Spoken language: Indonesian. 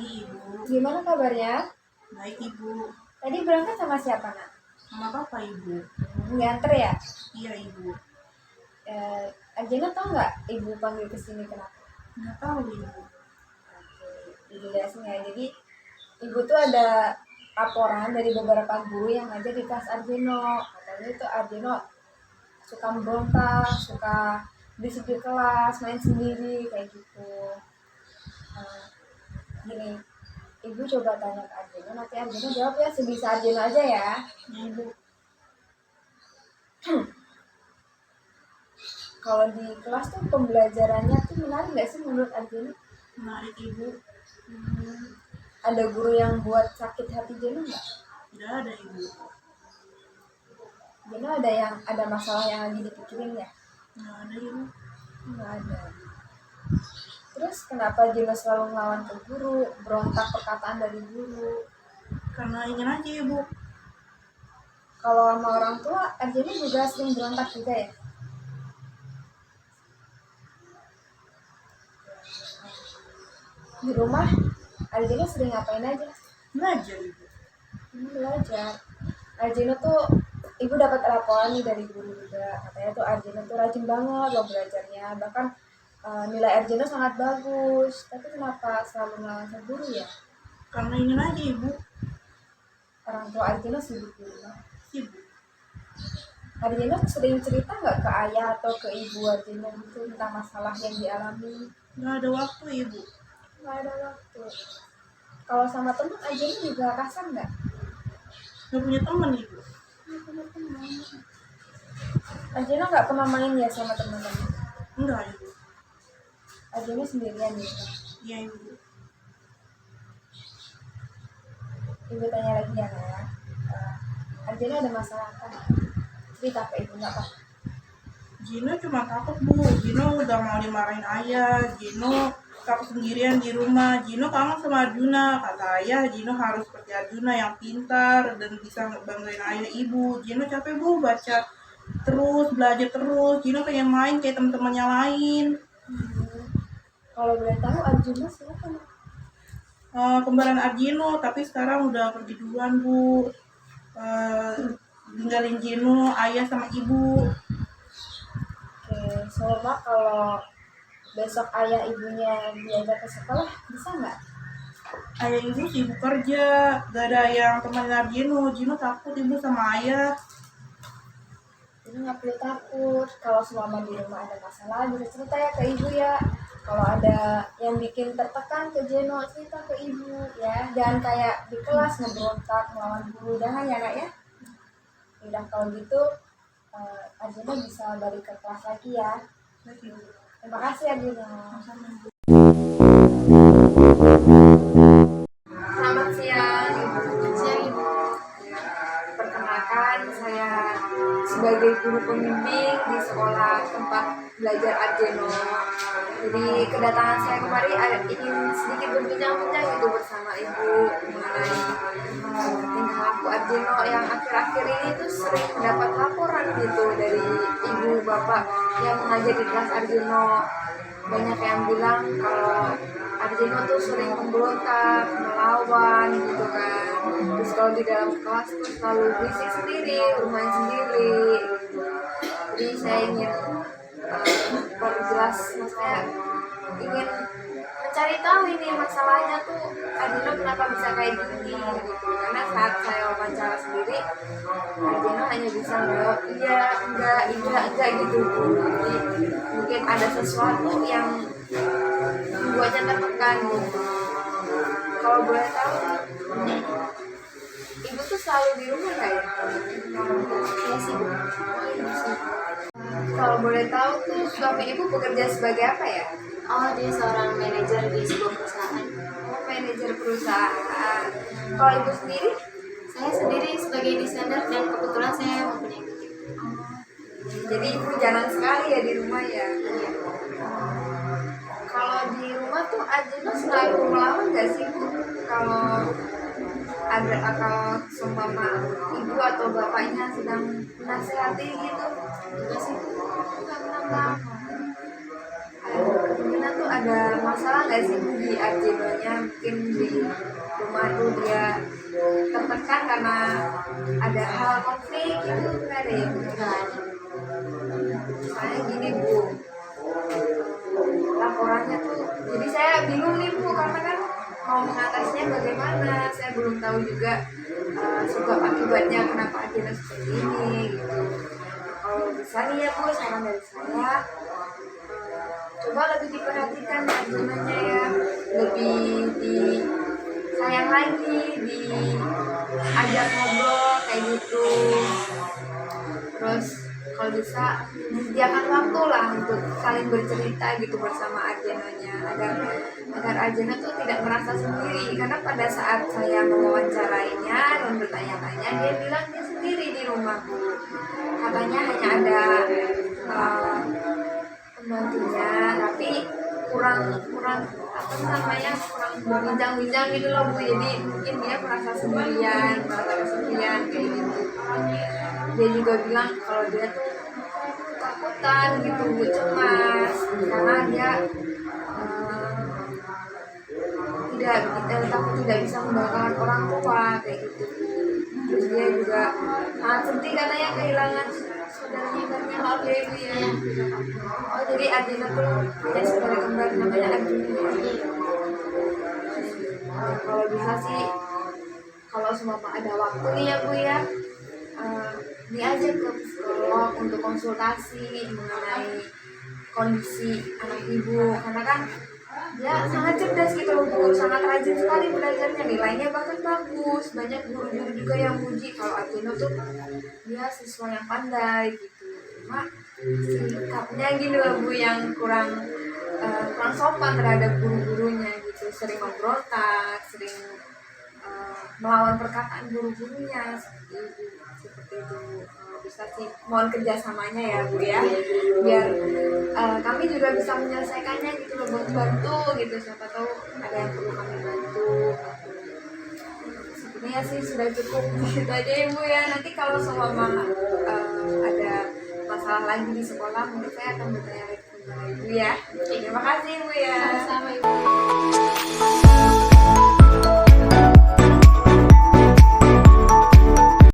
pagi, Ibu. Gimana kabarnya? Baik, Ibu. Tadi berangkat sama siapa, Nak? Sama Papa, Ibu. Nganter ya? Iya, Ibu. Arjana tahu nggak Ibu panggil ke sini kenapa? Nggak tahu, Ibu. Dijelasin ya. Jadi Ibu tuh ada laporan dari beberapa guru yang ngajar di kelas Arjeno. Katanya itu Arjeno suka memberontak, suka berisik di kelas, main sendiri kayak gitu. Gini, Ibu coba tanya ke Arjeno, nanti Arjeno jawab ya sebisa Arjeno aja ya. Ya, Ibu. Kalau di kelas tuh pembelajarannya tuh menarik nggak sih menurut Arjeno? Menarik, Ibu. Ada guru yang buat sakit hati Jeno nggak? Nggak ada, Ibu. Jeno ada masalah yang lagi dipikirin ya? Nggak ada, Ibu. Nggak ada. Terus kenapa Jeno selalu ngelawan ke guru, berontak perkataan dari guru? Karena ingin aja, Ibu. Kalau sama orang tua, Arjeno juga sering berontak juga ya? Di rumah, Arjeno sering ngapain aja? Belajar, Ibu. Belajar. Arjeno tuh, Ibu dapat laporan nih dari guru juga. Katanya tuh Arjeno tuh rajin banget loh belajarnya. Bahkan nilai Arjeno sangat bagus. Tapi kenapa selalu ngelawan ke guru ya? Karena ingin aja, Ibu. Orang tua Arjeno sibuk di rumah. Sibuk. Arjeno sering cerita nggak ke ayah atau ke ibu Arjeno gitu tentang masalah yang dialami? Nggak ada waktu, Ibu. Nggak ada waktu. Kalau sama teman Arjeno juga kasar nggak? Nggak punya teman, Ibu. Nggak punya teman. Arjeno nggak pernah main ya sama teman-teman? Enggak, Ibu. Arjeno sendirian gitu. Iya, Ibu. Ibu tanya lagi ya, Naya. Arjeno ada masalah apa? Cerita ke ibu nggak apa? Gino cuma takut, Bu. Gino udah mau dimarahin ayah. Gino takut sendirian di rumah. Gino kangen sama Arjuna. Kata ayah, Gino harus seperti Arjuna yang pintar dan bisa banggain ayah ibu. Gino capek, Bu, baca terus, belajar terus. Gino pengen main kayak teman-temannya lain. Kalau boleh tahu Arjuna siapa? Kembaran Arjino, tapi sekarang udah pergi duluan, Bu. Ninggalin Gino, ayah sama ibu. Oke, Selma kalau besok ayah ibunya diajak ke sekolah bisa nggak? Ayah ibu sibuk kerja, gak ada yang temenin Gino. Gino takut ibu sama ayah. Jadi nggak perlu takut. Kalau selama di rumah ada masalah bisa cerita ya ke ibu ya. Kalau ada yang bikin tertekan ke Jeno, cerita ke ibu ya. Jangan kayak di kelas ngeberontak melawan guru, jangan ya, Nak ya. Udah kalau gitu Arjuna bisa balik ke kelas lagi ya. Terima kasih Arjuna. Selamat siang Ibu. Siang, Ibu. Perkenalkan saya sebagai guru pembimbing di sekolah tempat belajar Arjeno. Jadi kedatangan saya kemari ingin sedikit berbincang-bincang gitu bersama Ibu mengenai tingkah laku Arjeno yang akhir-akhir ini tuh sering mendapat laporan gitu dari ibu bapak yang mengajar di kelas Arjeno. Banyak yang bilang kalau Arjeno tuh sering memberontak, melawan gitu kan. Terus kalau di dalam kelas tuh selalu berisik sendiri, bermain sendiri gitu. Jadi saya ingin perjelas, maksudnya ingin mencari tahu ini masalahnya tuh Arjeno kenapa bisa kayak gini gitu. Karena saat saya wawancara sendiri Arjeno hanya bisa menjawab iya, enggak gitu. Jadi mungkin ada sesuatu yang membuatnya tertekan gitu. Kalau boleh tahu ibu tuh selalu di rumah nggak ya? Iya sih, Bu. Ibu sih. Kalau boleh tahu tuh suami ibu bekerja sebagai apa ya? Oh, dia seorang manajer di sebuah perusahaan. Oh, manajer perusahaan. Kalau ibu sendiri? Saya sendiri sebagai desainer dan kebetulan saya mempunyai butik. Jadi ibu jarang sekali ya di rumah ya? Kalau di rumah tuh Arjuna selalu melawan nggak sih Bu? Kalau ada seumpama ibu atau bapaknya sedang menasehati gitu, juga sih nggak pernah melawan. Kemungkinan tuh ada masalah nggak sih Bu di Arjenonya? Mungkin di rumah tuh dia tertekan karena ada hal konflik gitu, nggak ada ya Bu? Misalnya gini Bu, laporannya tuh, jadi saya bingung nih Bu, karena kan mau mengatasinya bagaimana, saya belum tahu juga sebab akibatnya kenapa Arjeno seperti ini gitu. Kalau bisa nih ya Bu, saran dari saya, coba lebih diperhatikan Arjenonya ya, lebih disayang lagi, diajak ngobrol kayak gitu. Terus kalau bisa disediakan waktu lah untuk saling bercerita gitu bersama Arjenonya, agar Arjeno tuh tidak merasa sendiri, karena pada saat saya mewawancarainya dan bertanya-tanya, dia bilang dia sendiri di rumah Bu, katanya hanya ada pembantunya, tapi kurang apa namanya, kurang berbincang-bincang gitu loh Bu, jadi mungkin dia merasa sendirian, merasa kesepian kayak gitu. Dia juga bilang kalau dia tuh ketakutan gitu Bu, cemas karena dia takut tidak bisa membanggakan orang tua kayak gitu. Terus dia juga sangat sedih katanya kehilangan saudaranya kembarnya. Maaf ya Ibu ya. Oh, jadi Arjeno tuh punya saudara kembar namanya Arjuna. Kalau bisa sih, kalau semua ada waktu nih ya Bu ya, diajak ke psikolog untuk konsultasi mengenai kondisi anak ibu, karena kan dia sangat cerdas gitu loh Bu, sangat rajin sekali belajarnya, nilainya bahkan bagus, banyak guru-guru juga yang muji kalau Arjeno tuh dia siswa yang pandai gitu. Cuma sikapnya gitu loh Bu yang kurang sopan terhadap guru-gurunya gitu, sering memberontak, sering melawan perkataan guru-gurunya seperti itu. Bisa sih mohon kerjasamanya ya Bu ya, biar kami juga bisa menyelesaikannya gitu loh, bantu gitu, siapa tahu ada yang perlu kami bantu. Sebenarnya sih sudah cukup gitu aja ya Bu ya. Nanti kalau seumpama ada masalah lagi di sekolah, mungkin saya akan bertanya lagi kepada Ibu ya. Terima kasih Bu ya. Sama-sama Ibu.